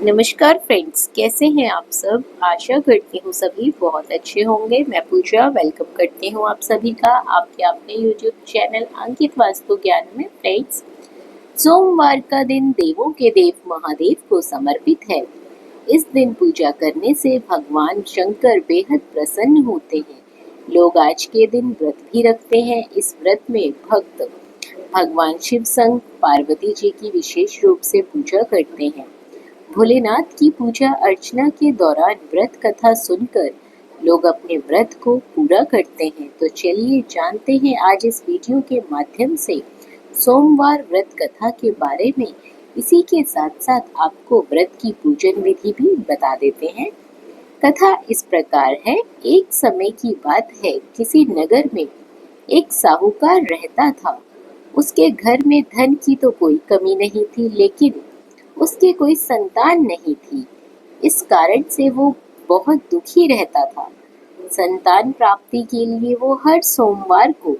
नमस्कार फ्रेंड्स, कैसे हैं आप सब। आशा करती हूँ सभी बहुत अच्छे होंगे। मैं पूजा वेलकम करती हूँ आप सभी का आपके अपने यूट्यूब चैनल अंकित वास्तु ज्ञान में। फ्रेंड्स, सोमवार का दिन देवों के देव महादेव को समर्पित है। इस दिन पूजा करने से भगवान शंकर बेहद प्रसन्न होते हैं। लोग आज के दिन व्रत भी रखते हैं। इस व्रत में भक्त भगवान शिव संग पार्वती जी की विशेष रूप से पूजा करते हैं। भोलेनाथ की पूजा अर्चना के दौरान व्रत कथा सुनकर लोग अपने व्रत को पूरा करते हैं। तो चलिए जानते हैं आज इस वीडियो के माध्यम से सोमवार व्रत कथा के बारे में। इसी के साथ साथ आपको व्रत की पूजन विधि भी बता देते हैं। कथा इस प्रकार है। एक समय की बात है, किसी नगर में एक साहूकार रहता था। उसके घर में धन की तो कोई कमी नहीं थी, लेकिन उसके कोई संतान नहीं थी। इस कारण से वो बहुत दुखी रहता था। संतान प्राप्ति के लिए वो हर सोमवार को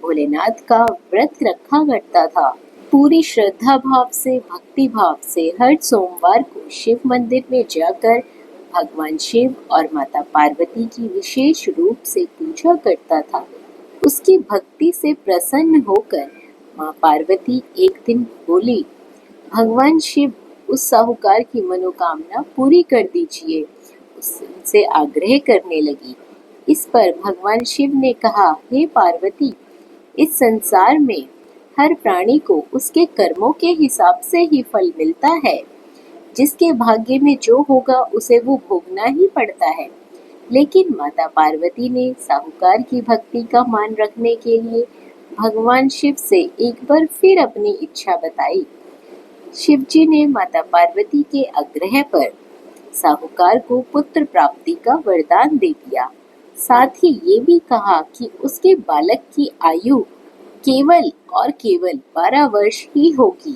भोलेनाथ का व्रत रखा करता था। पूरी श्रद्धा भाव से, भक्ति भाव से हर सोमवार को शिव मंदिर में जाकर भगवान शिव और माता पार्वती की विशेष रूप से पूजा करता था। उसकी भक्ति से प्रसन्न होकर माँ पार्वती एक दिन बोली, भगवान शिव, उस साहूकार की मनोकामना पूरी कर दीजिए। उससे आग्रह करने लगी। इस पर भगवान शिव ने कहा, हे पार्वती, इस संसार में हर प्राणी को उसके कर्मों के हिसाब से ही फल मिलता है। जिसके भाग्य में जो होगा उसे वो भोगना ही पड़ता है। लेकिन माता पार्वती ने साहूकार की भक्ति का मान रखने के लिए भगवान शिव से एक बार फिर अपनी इच्छा बताई। शिवजी ने माता पार्वती के आग्रह पर साहूकार को पुत्र प्राप्ति का वरदान दे दिया। साथ ही ये भी कहा कि उसके बालक की आयु केवल और केवल 12 वर्ष ही होगी।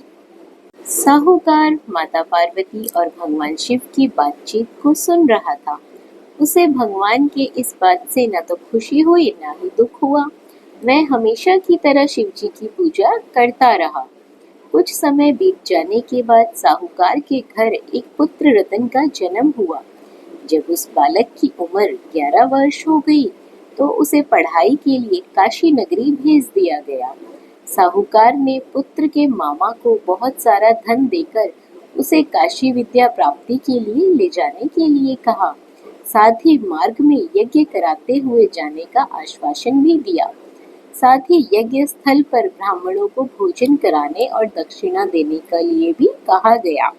साहूकार माता पार्वती और भगवान शिव की बातचीत को सुन रहा था। उसे भगवान के इस बात से न तो खुशी हुई न ही दुख हुआ। वह हमेशा की तरह शिवजी की पूजा करता रहा। कुछ समय बीत जाने के बाद साहूकार के घर एक पुत्र रतन का जन्म हुआ। जब उस बालक की उम्र 11 वर्ष हो गई तो उसे पढ़ाई के लिए काशी नगरी भेज दिया गया। साहूकार ने पुत्र के मामा को बहुत सारा धन देकर उसे काशी विद्या प्राप्ति के लिए ले जाने के लिए कहा। साथ ही मार्ग में यज्ञ कराते हुए जाने का आश्वासन भी दिया। साथ ही यज्ञ स्थल पर ब्राह्मणों को भोजन कराने और दक्षिणा देने के लिए भी कहा गया।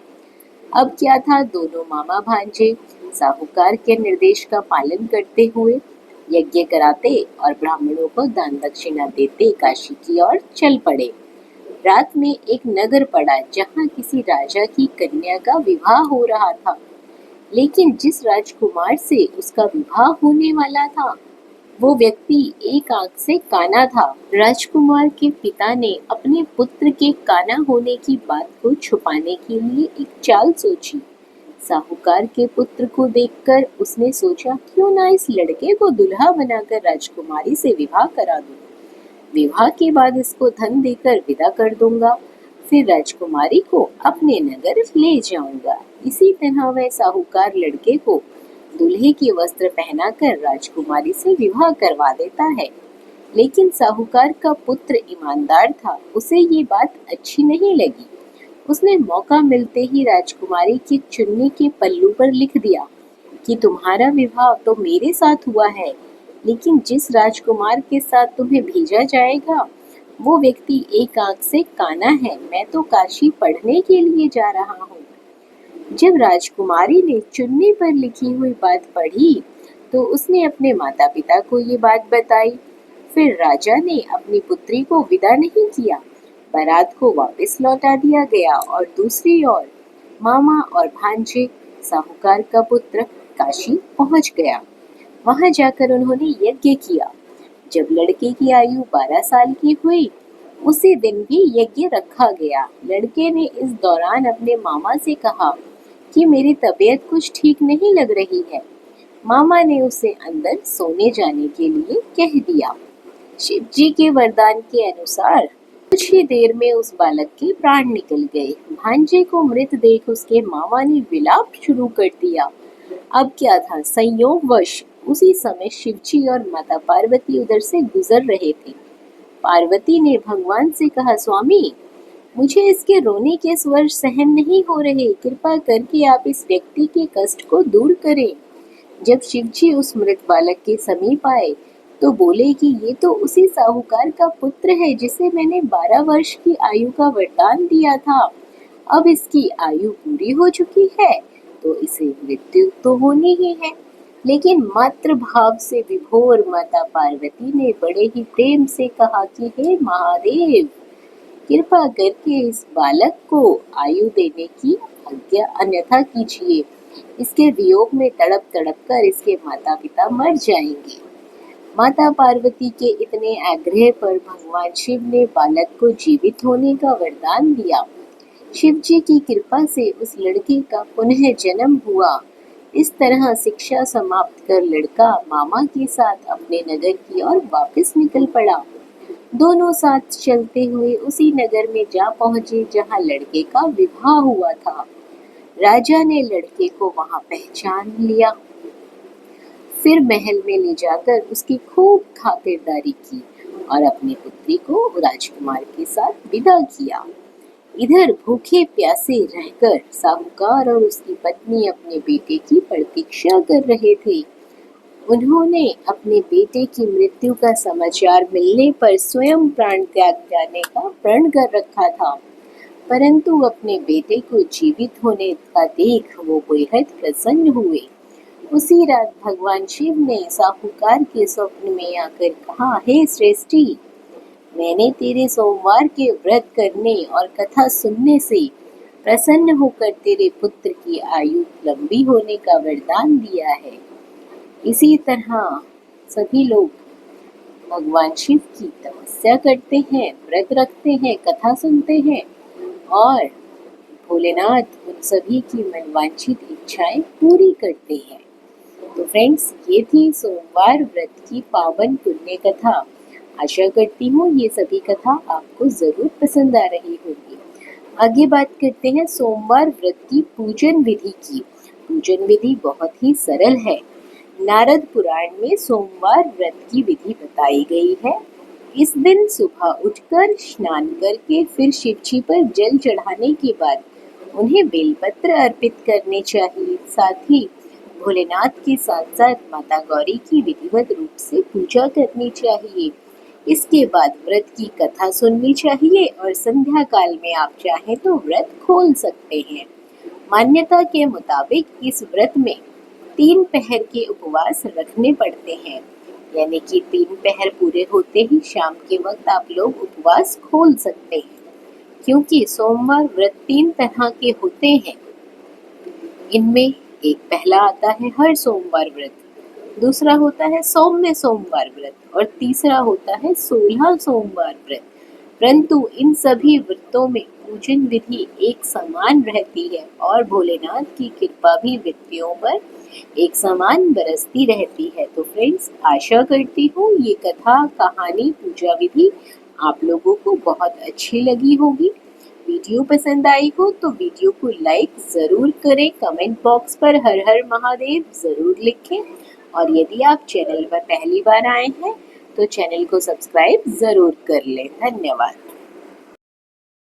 अब क्या था, दोनों मामा भांजे साहूकार के निर्देश का पालन करते हुए यज्ञ कराते और ब्राह्मणों को दान दक्षिणा देते काशी की ओर चल पड़े। रात में एक नगर पड़ा जहाँ किसी राजा की कन्या का विवाह हो रहा था। लेकिन जिस राजकुमार से उसका विवाह होने वाला था वो व्यक्ति एक आंख से काना था। राजकुमार के पिता ने अपने पुत्र के काना होने की बात को छुपाने के लिए एक चाल सोची। साहूकार के पुत्र को देखकर उसने सोचा, क्यों ना इस लड़के को दुल्हा बनाकर राजकुमारी से विवाह करा दूं। विवाह के बाद इसको धन देकर विदा कर दूंगा, फिर राजकुमारी को अपने नगर ले जाऊंगा। इसी तरह वह साहूकार लड़के को दूल्हे के वस्त्र पहनाकर राजकुमारी से विवाह करवा देता है। लेकिन साहूकार का पुत्र ईमानदार था, उसे ये बात अच्छी नहीं लगी। उसने मौका मिलते ही राजकुमारी की चुन्नी के पल्लू पर लिख दिया कि तुम्हारा विवाह तो मेरे साथ हुआ है, लेकिन जिस राजकुमार के साथ तुम्हें भेजा जाएगा वो व्यक्ति एक आंख से काना है। मैं तो काशी पढ़ने के लिए जा रहा हूँ। जब राजकुमारी ने चुन्नी पर लिखी हुई बात पढ़ी तो उसने अपने माता पिता को ये बात बताई। फिर राजा ने अपनी पुत्री को विदा नहीं किया, बारात को वापस लौटा दिया गया और दूसरी ओर मामा और भांजे साहूकार का पुत्र काशी पहुंच गया। वहां जाकर उन्होंने यज्ञ किया। जब लड़के की आयु 12 साल की हुई उसी दिन भी यज्ञ रखा गया। लड़के ने इस दौरान अपने मामा से कहा कि मेरी तबीयत कुछ ठीक नहीं लग रही है। मामा ने उसे अंदर सोने जाने के लिए कह दिया। शिवजी के वरदान के अनुसार कुछ ही देर में उस बालक के प्राण निकल गए। भांजे को मृत देख उसके मामा ने विलाप शुरू कर दिया। अब क्या था, संयोगवश उसी समय शिवजी और माता पार्वती उधर से गुजर रहे थे। पार्वती ने भगवान से कहा, स्वामी, मुझे इसके रोने के स्वर सहन नहीं हो रहे, कृपा करके आप इस व्यक्ति के कष्ट को दूर करें। जब शिवजी उस मृत बालक के समीप आए तो बोले कि ये तो उसी साहूकार का पुत्र है जिसे मैंने 12 वर्ष की आयु का वरदान दिया था। अब इसकी आयु पूरी हो चुकी है तो इसे मृत्यु तो होनी ही है। लेकिन मातृ भाव से विभोर माता पार्वती ने बड़े ही प्रेम से कहा कि हे महादेव, कृपा करके इस बालक को आयु देने की आज्ञा अन्यथा कीजिए। इसके वियोग में तड़प तड़प कर इसके माता पिता मर जाएंगे। माता पार्वती के इतने आग्रह पर भगवान शिव ने बालक को जीवित होने का वरदान दिया। शिव जी की कृपा से उस लड़के का पुनः जन्म हुआ। इस तरह शिक्षा समाप्त कर लड़का मामा के साथ अपने नगर की ओर वापस निकल पड़ा। दोनों साथ चलते हुए उसी नगर में जा पहुंचे जहां लड़के का विवाह हुआ था। राजा ने लड़के को वहां पहचान लिया। फिर महल में ले जाकर उसकी खूब खातिरदारी की और अपनी पुत्री को राजकुमार के साथ विदा किया। इधर भूखे प्यासे रहकर साहूकार और उसकी पत्नी अपने बेटे की प्रतीक्षा कर रहे थे। उन्होंने अपने बेटे की मृत्यु का समाचार मिलने पर स्वयं प्राण त्याग जाने का प्रण कर रखा था, परंतु अपने बेटे को जीवित होने का देख वो बेहद प्रसन्न हुए। उसी रात भगवान शिव ने साहूकार के स्वप्न में आकर कहा, हे श्रेष्ठी, मैंने तेरे सोमवार के व्रत करने और कथा सुनने से प्रसन्न होकर तेरे पुत्र की आयु लंबी होने का वरदान दिया है। इसी तरह सभी लोग भगवान शिव की तपस्या करते हैं, व्रत रखते हैं, कथा सुनते हैं और भोलेनाथ उन सभी की मनवांछित इच्छाएं पूरी करते हैं। तो फ्रेंड्स, ये थी सोमवार व्रत की पावन पुण्य कथा। आशा करती हूँ ये सभी कथा आपको जरूर पसंद आ रही होगी। आगे बात करते हैं सोमवार व्रत की पूजन विधि की। पूजन विधि बहुत ही सरल है। नारद पुराण में सोमवार व्रत की विधि बताई गई है। इस दिन सुबह उठकर स्नान करके फिर शिवजी पर जल चढ़ाने के बाद उन्हें बेलपत्र अर्पित करने चाहिए। साथ ही भोलेनाथ के साथ साथ माता गौरी की विधिवत रूप से पूजा करनी चाहिए। इसके बाद व्रत की कथा सुननी चाहिए और संध्या काल में आप चाहें तो व्रत खोल सकते हैं। मान्यता के मुताबिक इस व्रत में 3 पहर के उपवास रखने पड़ते हैं, यानी कि 3 पहर पूरे होते ही शाम के वक्त आप लोग उपवास खोल सकते हैं। क्योंकि सोमवार व्रत 3 तरह के होते हैं। इनमें एक पहला आता है हर सोमवार व्रत, दूसरा होता है सौम्य सोमवार व्रत और तीसरा होता है 16 सोमवार व्रत। परंतु इन सभी व्रतों में पूजन विधि एक समान रहती है और भोलेनाथ की कृपा भी व्यक्तियों पर एक समान बरसती रहती है। तो फ्रेंड्स, आशा करती हूँ ये कथा, कहानी, पूजा विधि आप लोगों को बहुत अच्छी लगी होगी। वीडियो पसंद आई हो तो वीडियो को लाइक ज़रूर करें, कमेंट बॉक्स पर हर हर महादेव ज़रूर लिखें और यदि आप चैनल पर पहली बार आए हैं तो चैनल को सब्सक्राइब ज़रूर कर लें। धन्यवाद।